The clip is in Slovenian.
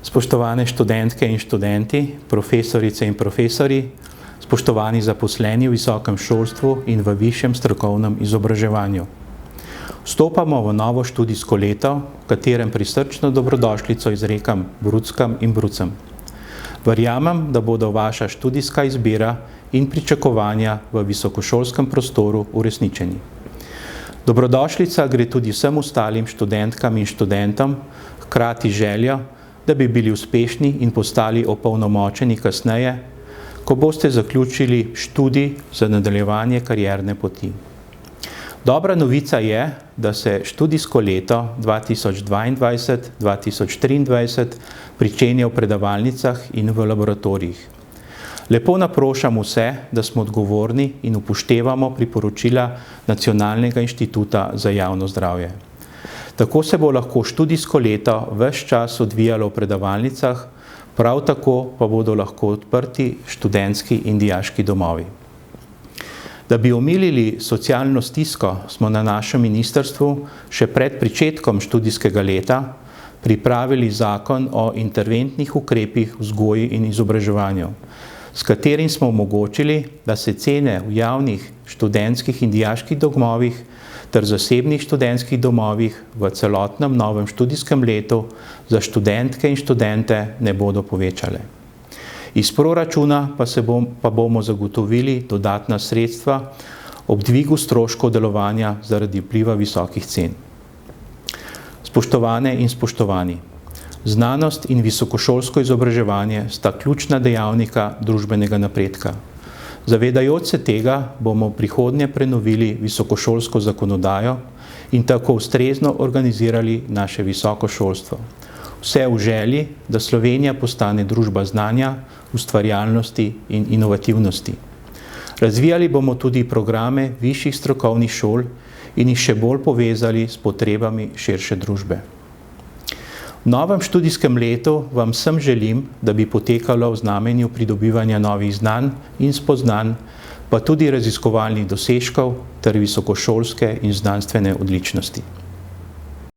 Spoštovane študentke in študenti, profesorice in profesorji, spoštovani zaposleni v visokem šolstvu in v višjem strokovnem izobraževanju. Vstopamo v novo študijsko leto, v katerem prisrčno dobrodošlico izrekam bruckam in brucem. Verjamem, da bodo vaša študijska izbira in pričakovanja v visokošolskem prostoru uresničeni. Dobrodošlica gre tudi vsem ostalim študentkam in študentom, hkrati željo, da bi bili uspešni in postali opolnomočeni kasneje, ko boste zaključili študij za nadaljevanje karierne poti. Dobra novica je, da se študijsko leto 2022-2023 pričenja v predavalnicah in v laboratorijih. Lepo naprošam vse, da smo odgovorni in upoštevamo priporočila Nacionalnega inštituta za javno zdravje. Tako se bo lahko študijsko leto ves čas odvijalo v predavalnicah, prav tako pa bodo lahko odprti študentski in dijaški domovi. Da bi omilili socialno stisko, smo na našem ministrstvu še pred pričetkom študijskega leta pripravili zakon o interventnih ukrepih v vzgoji in izobraževanju, s katerim smo omogočili, da se cene v javnih študentskih in dijaških domovih ter zasebnih študentskih domovih v celotnem novem študijskem letu za študentke in študente ne bodo povečale. Iz proračuna pa bomo zagotovili dodatna sredstva ob dvigu stroškov delovanja zaradi vpliva visokih cen. Spoštovane in spoštovani, znanost in visokošolsko izobraževanje sta ključna dejavnika družbenega napredka. Zavedajoč se tega bomo v prihodnje prenovili visokošolsko zakonodajo in tako ustrezno organizirali naše visoko šolstvo. Vse v želji, da Slovenija postane družba znanja, ustvarjalnosti in inovativnosti. Razvijali bomo tudi programe višjih strokovnih šol in jih še bolj povezali s potrebami širše družbe. V novem študijskem letu vam vsem želim, da bi potekalo v znamenju pridobivanja novih znanj in spoznanj, pa tudi raziskovalnih dosežkov ter visokošolske in znanstvene odličnosti.